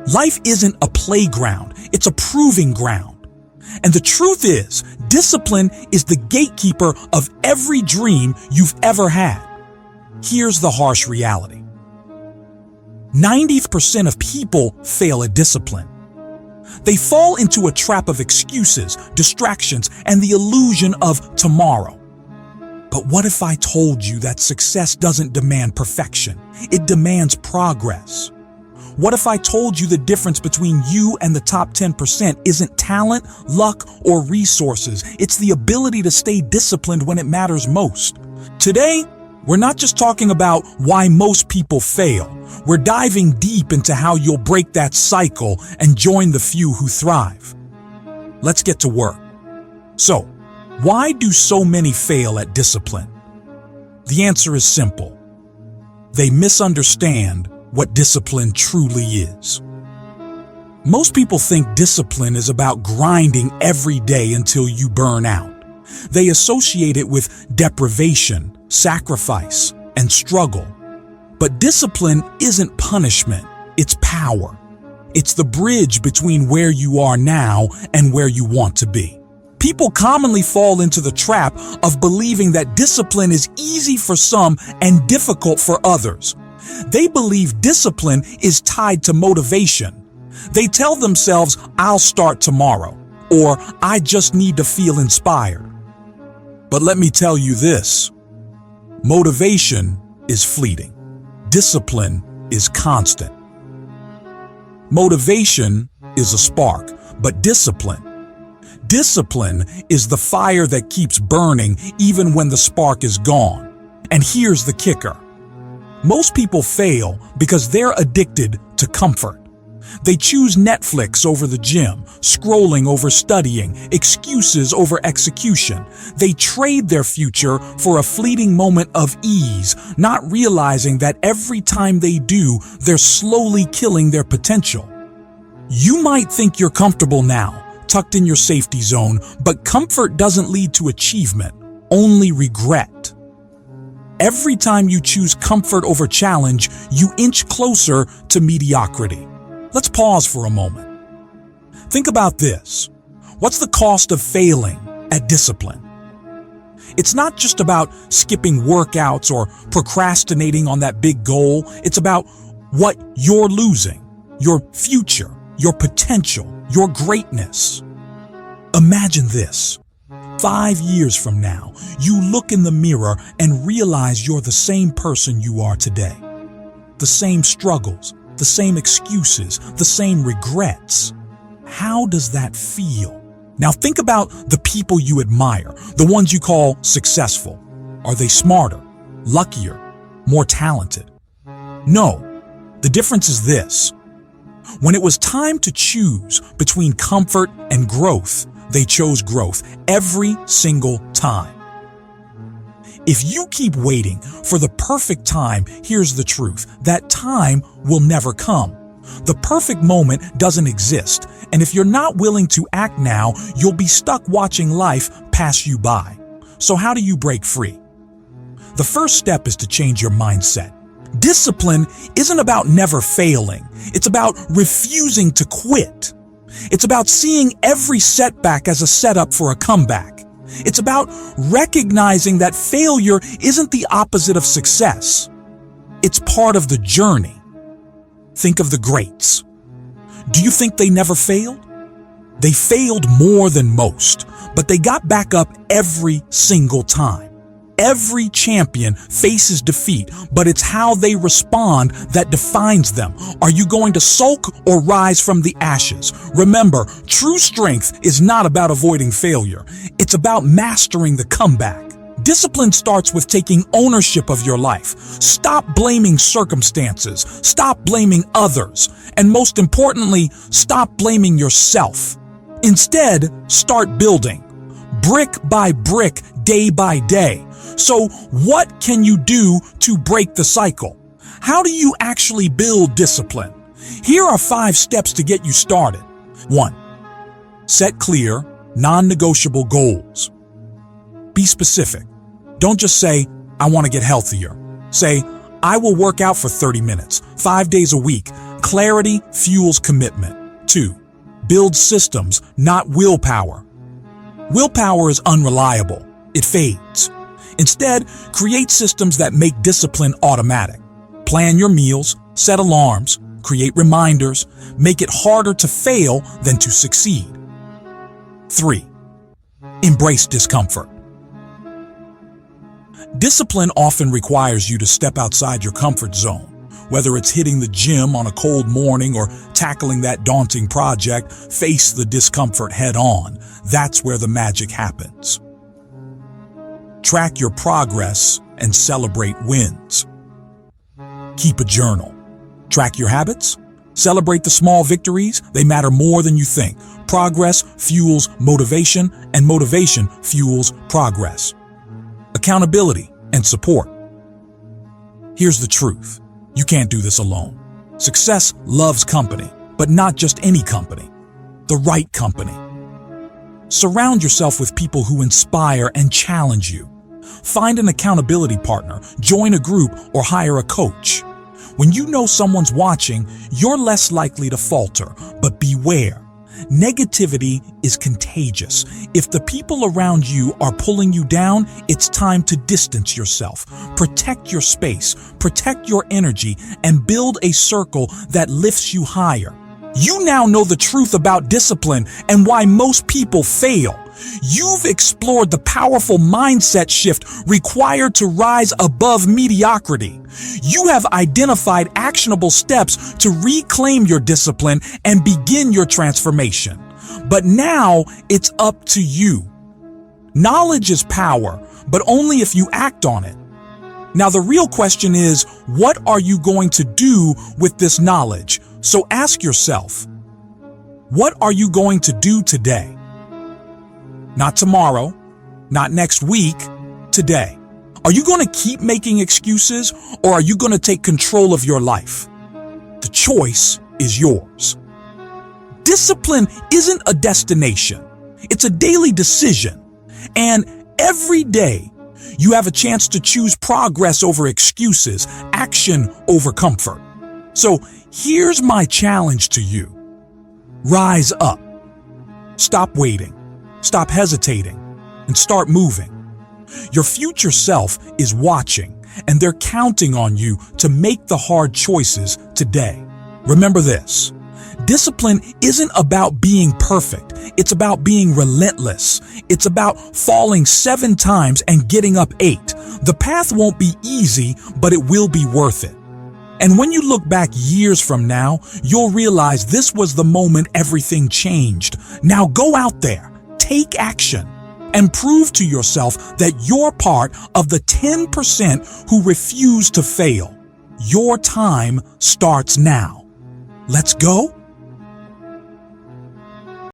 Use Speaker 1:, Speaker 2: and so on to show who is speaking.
Speaker 1: Life isn't a playground, it's a proving ground. And the truth is, discipline is the gatekeeper of every dream you've ever had. Here's the harsh reality. 90% of people fail at discipline. They fall into a trap of excuses, distractions, and the illusion of tomorrow. But what if I told you that success doesn't demand perfection? It demands progress. What if I told you the difference between you and the top 10% isn't talent, luck, or resources? It's the ability to stay disciplined when it matters most. Today, we're not just talking about why most people fail. We're diving deep into how you'll break that cycle and join the few who thrive. Let's get to work. So, why do so many fail at discipline? The answer is simple. They misunderstand what discipline truly is. Most people think discipline is about grinding every day until you burn out. They associate it with deprivation, sacrifice, and struggle. But discipline isn't punishment, it's power. It's the bridge between where you are now and where you want to be. People commonly fall into the trap of believing that discipline is easy for some and difficult for others. They believe discipline is tied to motivation. They tell themselves, "I'll start tomorrow," or "I just need to feel inspired." But let me tell you this, motivation is fleeting. Discipline is constant. Motivation is a spark, but discipline is the fire that keeps burning even when the spark is gone. And here's the kicker. Most people fail because they're addicted to comfort. They choose Netflix over the gym, scrolling over studying, excuses over execution. They trade their future for a fleeting moment of ease, not realizing that every time they do, they're slowly killing their potential. You might think you're comfortable now, tucked in your safety zone, but comfort doesn't lead to achievement, only regret. Every time you choose comfort over challenge, you inch closer to mediocrity. Let's pause for a moment. Think about this. What's the cost of failing at discipline? It's not just about skipping workouts or procrastinating on that big goal. It's about what you're losing, your future, your potential, your greatness. Imagine this. 5 years from now, you look in the mirror and realize you're the same person you are today. The same struggles, the same excuses, the same regrets. How does that feel? Now think about the people you admire, the ones you call successful. Are they smarter, luckier, more talented? No, the difference is this. When it was time to choose between comfort and growth, they chose growth every single time. If you keep waiting for the perfect time, here's the truth. That time will never come. The perfect moment doesn't exist, and if you're not willing to act now, you'll be stuck watching life pass you by. So how do you break free? The first step is to change your mindset. Discipline isn't about never failing. It's about refusing to quit. It's about seeing every setback as a setup for a comeback. It's about recognizing that failure isn't the opposite of success. It's part of the journey. Think of the greats. Do you think they never failed? They failed more than most, but they got back up every single time. Every champion faces defeat, but it's how they respond that defines them. Are you going to sulk or rise from the ashes? Remember, true strength is not about avoiding failure. It's about mastering the comeback. Discipline starts with taking ownership of your life. Stop blaming circumstances. Stop blaming others. And most importantly, stop blaming yourself. Instead, start building. Brick by brick, day by day. So what can you do to break the cycle? How do you actually build discipline? Here are 5 steps to get you started. 1. Set clear, non-negotiable goals. Be specific. Don't just say, "I want to get healthier." Say, "I will work out for 30 minutes, 5 days a week." Clarity fuels commitment. 2. Build systems, not willpower. Willpower is unreliable. It fades. Instead, create systems that make discipline automatic. Plan your meals, set alarms, create reminders, make it harder to fail than to succeed. 3. Embrace discomfort. Discipline often requires you to step outside your comfort zone. Whether it's hitting the gym on a cold morning or tackling that daunting project, face the discomfort head on. That's where the magic happens. Track your progress and celebrate wins. Keep a journal. Track your habits. Celebrate the small victories. They matter more than you think. Progress fuels motivation, and motivation fuels progress. Accountability and support. Here's the truth. You can't do this alone. Success loves company, but not just any company. The right company. Surround yourself with people who inspire and challenge you. Find an accountability partner, join a group, or hire a coach. When you know someone's watching, you're less likely to falter, but beware. Negativity is contagious. If the people around you are pulling you down, it's time to distance yourself. Protect your space, protect your energy, and build a circle that lifts you higher. You now know the truth about discipline and why most people fail. You've explored the powerful mindset shift required to rise above mediocrity. You have identified actionable steps to reclaim your discipline and begin your transformation. But now it's up to you. Knowledge is power, but only if you act on it. Now the real question is, what are you going to do with this knowledge? So ask yourself, what are you going to do today? Not tomorrow, not next week, today. Are you going to keep making excuses, or are you going to take control of your life? The choice is yours. Discipline isn't a destination. It's a daily decision. And every day, you have a chance to choose progress over excuses, action over comfort. So here's my challenge to you. Rise up. Stop waiting. Stop hesitating and start moving. Your future self is watching, and they're counting on you to make the hard choices today. Remember this. Discipline isn't about being perfect. It's about being relentless. It's about falling 7 times and getting up 8. The path won't be easy, but it will be worth it. And when you look back years from now, you'll realize this was the moment everything changed. Now go out there, take action, and prove to yourself that you're part of the 10% who refuse to fail. Your time starts now. Let's go.